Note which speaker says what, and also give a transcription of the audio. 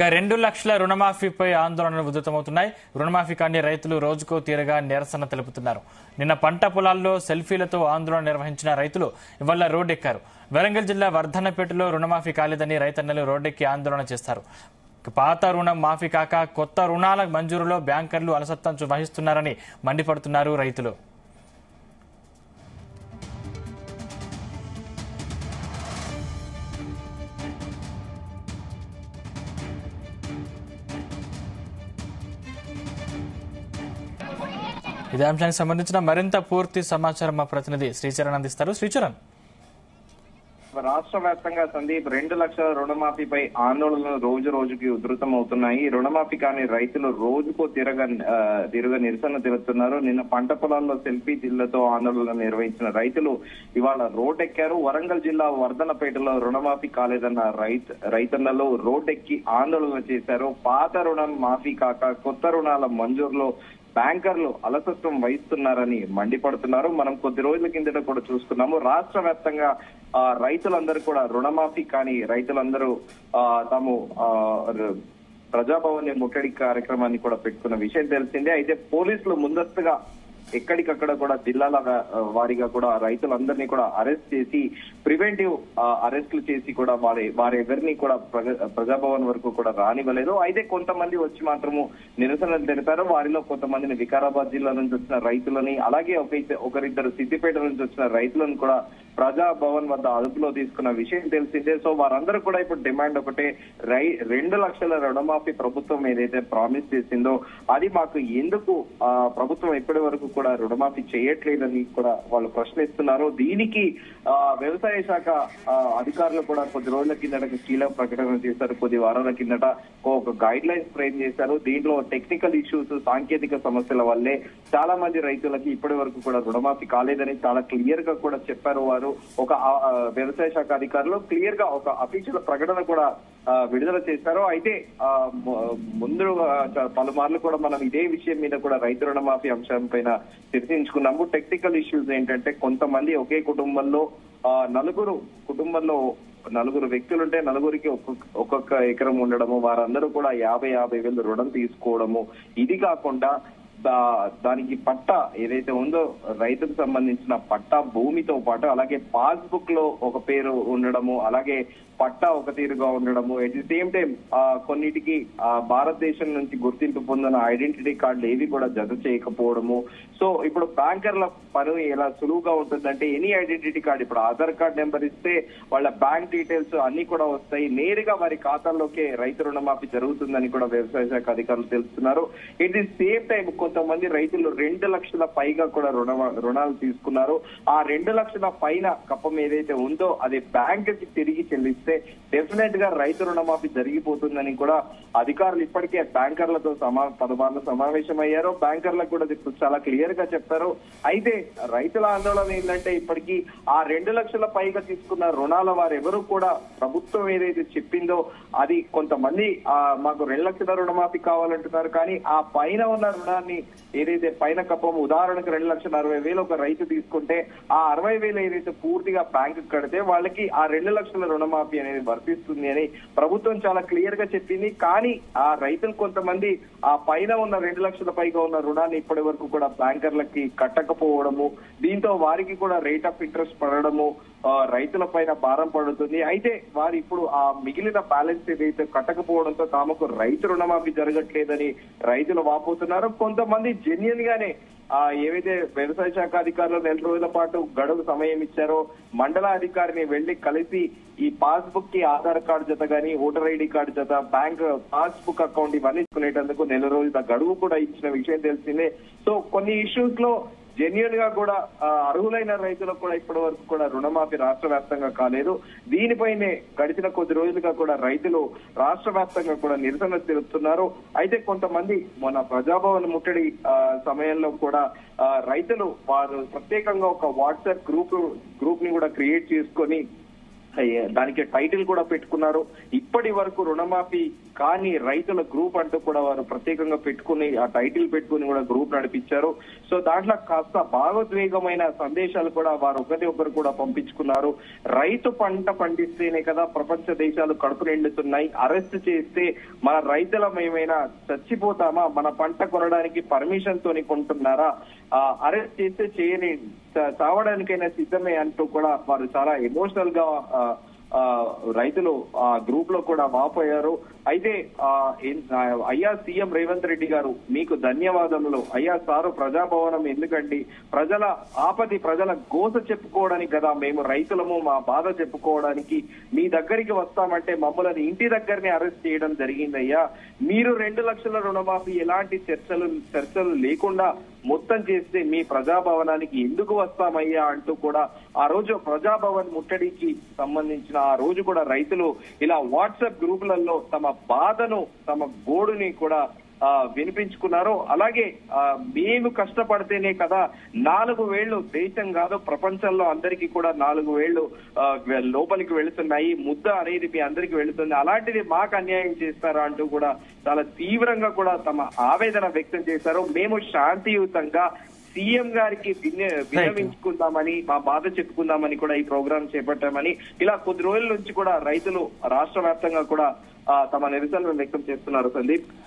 Speaker 1: 2 లక్షల రుణమాఫీపై ఆందోళనలు ఉధృతమవుతున్నాయి. రుణమాఫీ కాని రైతులు రోజుకో తీరుగా నిరసన తెలుపుతున్నారు. నిన్న పంట పొలాల్లో సెల్ఫీలతో ఆందోళన నిర్వహించిన రైతులు ఇవాళ రోడ్డెక్కారు. వరంగల్ జిల్లా వర్ధన్నపేటలో రుణమాఫీ కాలేదని రైతన్నలు రోడ్డెక్కి ఆందోళన చేస్తారు. పాత రుణం మాఫీ కాక కొత్త రుణాల మంజూరులో బ్యాంకర్లు అలసత్వం వహిస్తున్నారని మండిపడుతున్నారు రైతులు. ఇదే అంశానికి సంబంధించిన మరింత పూర్తి సమాచారం మా ప్రతినిధి శ్రీచరణ్ అందిస్తారు. శ్రీచరణ్,
Speaker 2: రాష్ట్ర వ్యాప్తంగా సందీప్ 2 లక్షల రుణమాఫీపై ఆందోళనలు రోజు రోజుకి ఉధృతమవుతున్నాయి. రుణమాఫీ కాని రైతులు రోజుకో తిరుగా నిరసన తెలుపుతున్నారు. నిన్న పంట పొలాల్లో సెల్ఫీలతో ఆందోళన నిర్వహించిన రైతులు ఇవాళ రోడ్డెక్కారు. వరంగల్ జిల్లా వర్ధనపేటలో రుణమాఫీ కాలేదన్న రైతన్నలు రోడ్డెక్కి ఆందోళన చేశారు. పాత రుణం మాఫీ కాక కొత్త రుణాల మంజూరులో బ్యాంకర్లు అలసత్వం వహిస్తున్నారని మండిపడుతున్నారు. మనం కొద్ది రోజుల కిందట కూడా చూసుకున్నాము. రాష్ట్ర వ్యాప్తంగా రైతులందరూ కూడా రుణమాఫీ కానీ రైతులందరూ తాము ప్రజాభవన్ ముట్టడి కార్యక్రమాన్ని కూడా పెట్టుకున్న విషయం తెలిసిందే. అయితే పోలీసులు ముందస్తుగా ఎక్కడికక్కడ కూడా జిల్లాల వారిగా కూడా రైతులందరినీ కూడా అరెస్ట్ చేసి ప్రివెంటివ్ అరెస్టులు చేసి కూడా వారెవరిని కూడా ప్రజాభవన్ వరకు కూడా రానివ్వలేదు. అయితే కొంతమంది వచ్చి మాత్రము నిరసనలు తెలిపారు. వారిలో కొంతమందిని వికారాబాద్ జిల్లా నుంచి వచ్చిన రైతులని, అలాగే ఒకరిద్దరు సిద్దిపేట నుంచి వచ్చిన రైతులను కూడా ప్రజాభవన్ వద్ద అదుపులో తీసుకున్న విషయం తెలిసిందే. సో వారందరూ కూడా ఇప్పుడు డిమాండ్ ఒకటే, 2 లక్షల రుణమాఫీ ప్రభుత్వం ఏదైతే ప్రామిస్ చేసిందో అది మాకు ఎందుకు ప్రభుత్వం ఇప్పటి వరకు కూడా రుణమాఫీ చేయట్లేదని కూడా వాళ్ళు ప్రశ్నిస్తున్నారు. దీనికి వ్యవసాయ శాఖ అధికారులు కూడా కొద్ది రోజుల కిందట కీలక ప్రకటన చేశారు. కొద్ది వారాల కిందట ఒక గైడ్ లైన్స్ ఫ్రేమ్ చేశారు. దీంట్లో టెక్నికల్ ఇష్యూస్, సాంకేతిక సమస్యల వల్లే చాలా మంది రైతులకి ఇప్పటి వరకు కూడా రుణమాఫీ కాలేదని చాలా క్లియర్ గా కూడా చెప్పారు. వారు ఒక వ్యవసాయ శాఖ అధికారులు క్లియర్ గా ఒక అఫీషియల్ ప్రకటన కూడా విడుదల చేశారు. అయితే ముందు పలుమార్లు కూడా మనం ఇదే విషయం మీద కూడా రైతు రుణమాఫీ అంశం పైన చర్చించుకున్నాము. టెక్నికల్ ఇష్యూస్ ఏంటంటే, కొంతమంది ఒకే కుటుంబంలో నలుగురు వ్యక్తులుంటే నలుగురికి ఒక్కొక్క ఎకరం ఉండడము, వారందరూ కూడా 50,000 వేలు రుణం తీసుకోవడము. ఇది కాకుండా దానికి పట్టా ఏదైతే ఉందో రైతుకు సంబంధించిన పట్టా భూమితో పాటు అలాగే పాస్బుక్ లో ఒక పేరు ఉండడము, అలాగే పట్టా ఒక తీరుగా ఉండడము, ఎట్ ది సేమ్ టైం కొన్నిటికి భారతదేశం నుంచి గుర్తింపు పొందిన ఐడెంటిటీ కార్డులు ఏవి కూడా జత చేయకపోవడము. సో ఇప్పుడు బ్యాంకర్ల పని ఎలా సులువుగా ఉంటుందంటే, ఎనీ ఐడెంటిటీ కార్డు, ఇప్పుడు ఆధార్ కార్డ్ నెంబర్ ఇస్తే వాళ్ళ బ్యాంక్ డీటెయిల్స్ అన్ని కూడా వస్తాయి. నేరుగా వారి ఖాతాల్లోకే రైతు రుణమాఫీ జరుగుతుందని కూడా వ్యవసాయ శాఖ అధికారులు తెలుస్తున్నారు. ఎట్ ది సేమ్ టైం కొంతమంది రైతులు 2 లక్షల పైగా కూడా రుణాలు తీసుకున్నారు. ఆ 2 లక్షల పైన కప్పం ఏదైతే ఉందో అది బ్యాంక్ కి తిరిగి చెల్లిస్తే డెఫినెట్ గా రైతు రుణమాఫీ జరిగిపోతుందని కూడా అధికారులు ఇప్పటికే బ్యాంకర్లతో పలుమార్లు సమావేశమయ్యారు. బ్యాంకర్లకు కూడా చాలా క్లియర్ గా చెప్పారు. అయితే రైతుల ఆందోళన ఏంటంటే, ఇప్పటికీ ఆ 2 లక్షల పైగా తీసుకున్న రుణాల వారెవరూ కూడా ప్రభుత్వం ఏదైతే చెప్పిందో అది కొంతమంది మాకు 2 లక్షల రుణమాఫీ కావాలంటున్నారు. కానీ ఆ పైన ఉన్న రుణాన్ని ఏదైతే పైన కప్పం, ఉదాహరణకు 2,60,000 ఒక రైతు తీసుకుంటే ఆ 60,000 ఏదైతే పూర్తిగా బ్యాంకు కడితే వాళ్ళకి ఆ 2 లక్షల రుణమాఫీ అనేది వర్తిస్తుంది అని ప్రభుత్వం చాలా క్లియర్ గా చెప్పింది. కానీ ఆ రైతులు కొంతమంది ఆ పైన ఉన్న 2 లక్షల పైగా ఉన్న రుణాన్ని ఇప్పటి వరకు కూడా బ్యాంకర్లకి కట్టకపోవడము, దీంతో వారికి కూడా రేట్ ఆఫ్ ఇంట్రెస్ట్ పడడము, రైతుల పైన భారం పడుతుంది. అయితే వారు ఇప్పుడు ఆ మిగిలిన బ్యాలెన్స్ ఏదైతే కట్టకపోవడంతో తామకు రైతు రుణమాఫీ జరగట్లేదని రైతులు వాపోతున్నారు. కొంతమంది జెన్యున్ గానే ఏవైతే వ్యవసాయ శాఖ అధికారులు 4 రోజుల పాటు గడువు సమయం ఇచ్చారో, మండల అధికారిని వెళ్లి కలిసి ఈ పాస్బుక్ కి ఆధార్ కార్డు జత గానీ, ఓటర్ ఐడి కార్డు జత, బ్యాంక్ పాస్బుక్ అకౌంట్ ఇవన్నీ తీసుకునేటందుకు 4 రోజుల గడువు కూడా ఇచ్చిన విషయం తెలిసిందే. సో కొన్ని ఇష్యూస్ లో జెన్యున్ గా కూడా అర్హులైన రైతులకు కూడా ఇప్పటి వరకు కూడా రుణమాఫీ రాష్ట్ర వ్యాప్తంగా కాలేదు. దీనిపైనే గడిచిన కొద్ది రోజులుగా కూడా రైతులు రాష్ట్ర వ్యాప్తంగా కూడా నిరసన తెలుపుతున్నారు. అయితే కొంతమంది మన ప్రజాభవన్ ముట్టడి సమయంలో కూడా రైతులు వారు ప్రత్యేకంగా ఒక వాట్సాప్ గ్రూప్ ని కూడా క్రియేట్ చేసుకొని దానికి టైటిల్ కూడా పెట్టుకున్నారు. ఇప్పటి వరకు రుణమాఫీ కానీ రైతుల గ్రూప్ అంటూ కూడా వారు ప్రత్యేకంగా పెట్టుకుని ఆ టైటిల్ పెట్టుకుని కూడా గ్రూప్ నడిపించారు. సో దాంట్లో కాస్త భావోద్వేగమైన సందేశాలు కూడా వారు ఒకరు కూడా పంపించుకున్నారు. రైతు పంట పండిస్తేనే కదా ప్రపంచ దేశాలు కడుపు నిండుతున్నాయి. అరెస్ట్ చేస్తే మన రైతులం ఏమైనా చచ్చిపోతామా? మన పంట కొనడానికి పర్మిషన్ తోని కొంటున్నారా? అరెస్ట్ చేస్తే చేయని చావడానికైనా సిద్ధమే అంటూ కూడా వారు చాలా ఎమోషనల్ గా రైతులు ఆ గ్రూప్ లో కూడా వాపోయారు. అయితే అయ్యా సీఎం రేవంత్ రెడ్డి గారు మీకు ధన్యవాదములు. అయ్యా సారు ప్రజాభవనం ఎందుకండి? ప్రజల ఆపది ప్రజల గోస చెప్పుకోవడానికి కదా మేము రైతులము మా బాధ చెప్పుకోవడానికి మీ దగ్గరికి వస్తామంటే మమ్మల్ని ఇంటి దగ్గరనే అరెస్ట్ చేయడం జరిగిందయ్యా. మీరు 2 లక్షల రుణమాఫీ ఎలాంటి చర్చలు లేకుండా మొత్తం చేస్తే మీ ప్రజాభవనానికి ఎందుకు వస్తామయ్యా అంటూ కూడా ఆ రోజు ప్రజాభవన్ ముట్టడికి సంబంధించిన ఆ రోజు కూడా రైతులు ఇలా వాట్సాప్ గ్రూపులలో తమ బాధను తమ గోడుని కూడా వినిపించుకున్నారు. అలాగే మేము కష్టపడితేనే కదా 4 వేళ్లు దేశం కాదు ప్రపంచంలో అందరికీ కూడా 4 వేళ్లు లోపలికి వెళుతున్నాయి. ముద్ద అనేది మీ అందరికి వెళుతుంది. అలాంటిది మాకు అన్యాయం చేస్తారా అంటూ కూడా చాలా తీవ్రంగా కూడా తమ ఆవేదన వ్యక్తం చేశారు. మేము శాంతియుతంగా సీఎం గారికి విన్నవించుకుందామని మా బాధ చెప్పుకుందామని కూడా ఈ ప్రోగ్రాం చేపట్టామని ఇలా కొద్ది రోజుల నుంచి కూడా రైతులు రాష్ట్ర వ్యాప్తంగా కూడా తమ నిరసనలు వ్యక్తం చేస్తున్నారు. సందీప్.